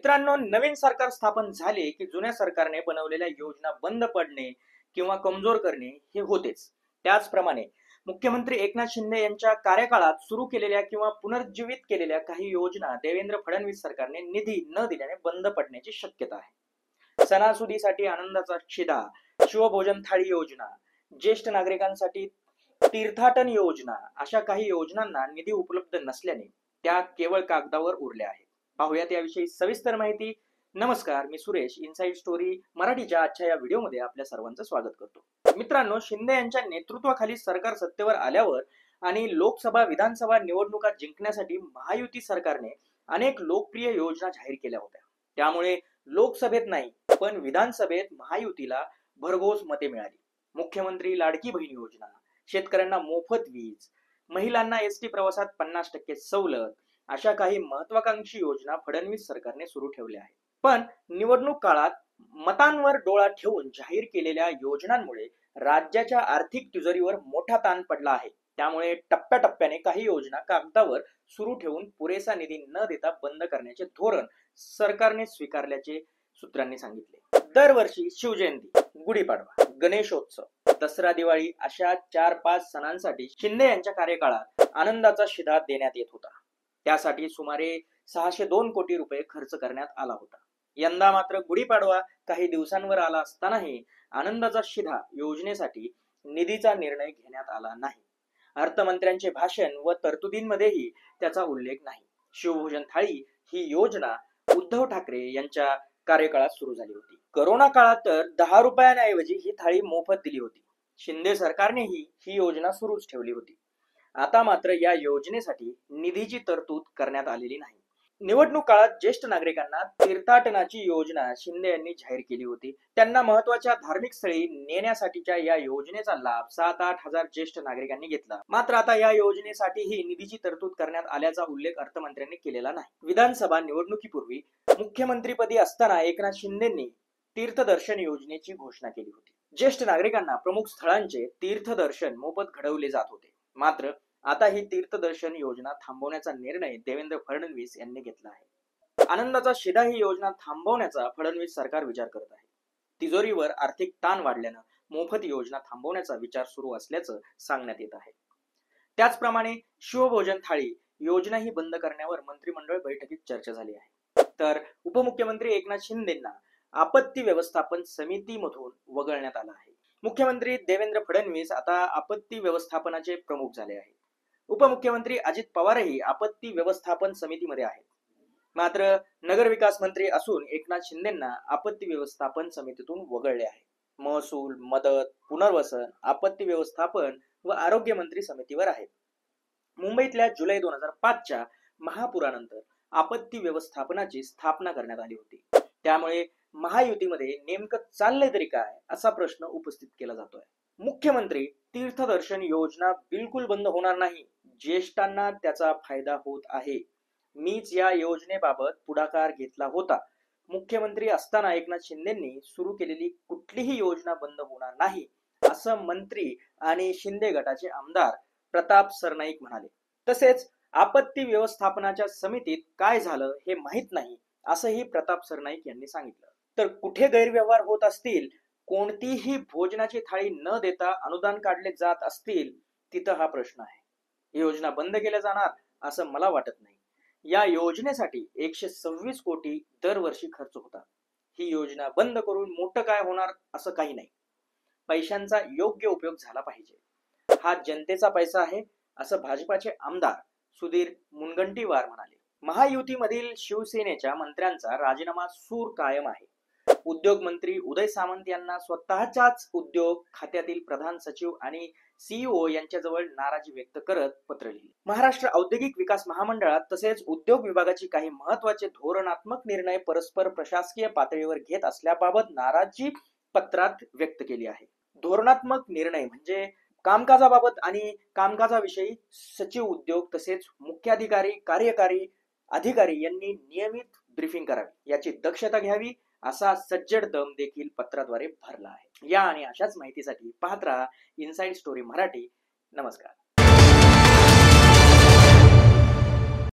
मित्रांनो, नवीन सरकार स्थापन झाले की जुन्या सरकारने बनवलेल्या योजना बंद पडणे किंवा कमजोर करणे हे होतेच. त्याचप्रमाणे मुख्यमंत्री एकनाथ शिंदे यांच्या कार्यकाळात सुरू केलेल्या किंवा पुनर्जीवित केलेल्या काही योजना देवेंद्र फडणवीस सरकारने निधी न दिल्याने बंद पडण्याची शक्यता आहे. सणासुदीसाठी आनंदाचा शिदा, शिवभोजन थाळी योजना, ज्येष्ठ नागरिकांसाठी तीर्थाटन योजना अशा काही योजनांना निधी उपलब्ध नसल्याने त्या केवळ कागदावर उरल्या आहेत. पाहूयात याविषयी सविस्तर माहिती. नमस्कार, मी सुरेश. इनसाइड स्टोरी मराठीच्या आजच्या या व्हिडिओमध्ये आपल्या सर्वांचं स्वागत करतो. मित्रांनो, शिंदे यांच्या नेतृत्वाखाली सरकार सत्तेवर आल्यावर आणि लोकसभा विधानसभा निवडणुका जिंकण्यासाठी महायुती सरकारने अनेक लोकप्रिय योजना जाहीर केल्या होत्या. त्यामुळे लोकसभेत नाही पण विधानसभेत महायुतीला भरघोस मते मिळाली. मुख्यमंत्री लाडकी बहीण योजना, शेतकऱ्यांना मोफत वीज, महिलांना एसटी प्रवासात 50% सवलत अशा काही महत्वाकांक्षी योजना फडणवीस सरकारने सुरू ठेवल्या आहेत. पण निवडणूक काळात मतांवर डोळा ठेवून जाहीर केलेल्या योजनांमुळे राज्याच्या आर्थिक तिजोरीवर मोठा ताण पडला आहे. त्यामुळे टप्प्याटप्प्याने काही योजना कागदावर सुरू ठेवून पुरेसा निधी न देता बंद करण्याचे धोरण सरकारने स्वीकारल्याचे सूत्रांनी सांगितले. दरवर्षी शिवजयंती, गुढीपाडवा, गणेशोत्सव, दसरा, दिवाळी अशा 4-5 सणांसाठी शिंदे यांच्या कार्यकाळात आनंदाचा शिधा देण्यात येत होता. त्यासाठी सुमारे 602 कोटी रुपये खर्च करण्यात आला होता. यंदा मात्र गुढीपाडवा काही दिवसांवर आला असतानाही आनंदाचा शिधा योजनेसाठी निधीचा निर्णय घेण्यात आला नाही. अर्थमंत्र्यांचे भाषण व तरतुदींमध्येही त्याचा उल्लेख नाही. शिवभोजन थाळी ही योजना उद्धव ठाकरे यांच्या कार्यकाळात सुरू झाली होती. करोना काळात तर 10 रुपयांऐवजी ही थाळी मोफत दिली होती. शिंदे सरकारनेही ही योजना सुरूच ठेवली होती. आता मात्र या योजनेसाठी निधीची तरतूद करण्यात आलेली नाही. निवडणूक काळात ज्येष्ठ नागरिकांना तीर्थाटनाची योजना शिंदे यांनी जाहीर केली होती. त्यांना महत्वाच्या धार्मिक स्थळी नेण्यासाठीच्या या योजनेचा लाभ 7-8 हजार ज्येष्ठ नागरिकांनी घेतला. मात्र आता या योजनेसाठीही निधीची तरतूद करण्यात आल्याचा उल्लेख अर्थमंत्र्यांनी केलेला नाही. विधानसभा निवडणुकीपूर्वी मुख्यमंत्रीपदी असताना एकनाथ शिंदेंनी तीर्थदर्शन योजनेची घोषणा केली होती. ज्येष्ठ नागरिकांना प्रमुख स्थळांचे तीर्थदर्शन मोफत घडवले जात होते. मात्र आता ही तीर्थदर्शन योजना थांबवण्याचा निर्णय देवेंद्र फडणवीस यांनी घेतला आहे. आनंदाचा शिधा ही योजना थांबवण्याचा फडणवीस सरकार विचार करत आहे. तिजोरीवर आर्थिक ताण वाढल्यानं मोफत योजना थांबवण्याचा विचार सुरू असल्याचं सांगण्यात येत आहे. त्याचप्रमाणे शिवभोजन थाळी योजना ही बंद करण्यावर मंत्रिमंडळ बैठकीत चर्चा झाली आहे. तर उपमुख्यमंत्री एकनाथ शिंदेंना आपत्ती व्यवस्थापन समितीमधून वगळण्यात आलं आहे. मुख्यमंत्री देवेंद्र फडणवीस आता आपत्ती व्यवस्थापनाचे प्रमुख झाले आहेत. उपमुख्यमंत्री अजित पवारही आपत्ती व्यवस्थापन समितीमध्ये आहेत. मात्र नगरविकास मंत्री असून एकनाथ शिंदेंना आपत्ती व्यवस्थापन समितीतून वगळले आहे. महसूल, मदत, पुनर्वसन, आपत्ती व्यवस्थापन व आरोग्य मंत्री समितीवर आहेत. मुंबईतल्या जुलै 2005च्या महापुरानंतर आपत्ती व्यवस्थापनाची स्थापना करण्यात आली होती. त्यामुळे महायुतीमध्ये नेमकं चाललंय तरी काय असा प्रश्न उपस्थित केला जातोय. मुख्यमंत्री तीर्थदर्शन योजना बिलकुल बंद होणार नाही. ज्येष्ठांना त्याचा फायदा होत आहे. मीच या योजनेबाबत पुढाकार घेतला होता. मुख्यमंत्री असताना एकनाथ शिंदेंनी सुरू केलेली कुठलीही योजना बंद होणार नाही असं मंत्री आणि शिंदे गटाचे आमदार प्रताप सरनाईक म्हणाले. तसेच आपत्ती व्यवस्थापनाच्या समितीत काय झालं हे माहित नाही असंही प्रताप सरनाईक यांनी सांगितलं. तर कुठे गैरव्यवहार होत असतील, कोणतीही भोजनाची थाळी न देता अनुदान काढले जात असतील, तिथं हा प्रश्न आहे. योजना बंद केल्या जाणार असं मला वाटत नाही. या योजनेसाठी 126 कोटी दरवर्षी खर्च होतात. ही योजना बंद करून मोठं काय होणार असं काही नाही. पैशांचा योग्य उपयोग झाला पाहिजे. हा जनतेचा पैसा आहे असं भाजपाचे आमदार सुधीर मुनगंटीवार म्हणाले. महायुतीमधील शिवसेनेच्या मंत्र्यांचा राजीनामा सूर कायम आहे. उद्योग मंत्री उदय सामंत यांना स्वतःच्याच उद्योग खात्यातील प्रधान सचिव आणि सीईओ यांच्याजवळ नाराजी व्यक्त करत पत्र लिहिले. महाराष्ट्र औद्योगिक विकास महामंडळात तसेच उद्योग विभागाची काही महत्वाचे धोरणात्मक निर्णय परस्पर प्रशासकीय पातळीवर घेत असल्याबाबत नाराजी पत्रात व्यक्त केली आहे. धोरणात्मक निर्णय म्हणजे कामकाजाबाबत आणि कामकाजाविषयी सचिव उद्योग तसेच मुख्याधिकारी, कार्यकारी अधिकारी यांनी नियमित ब्रीफिंग करावी, याची दक्षता घ्यावी असा सज्जड दम देखील पत्राद्वारे भरला आहे. या आणि अशाच माहितीसाठी पाहत राहा इनसाइड स्टोरी मराठी. नमस्कार.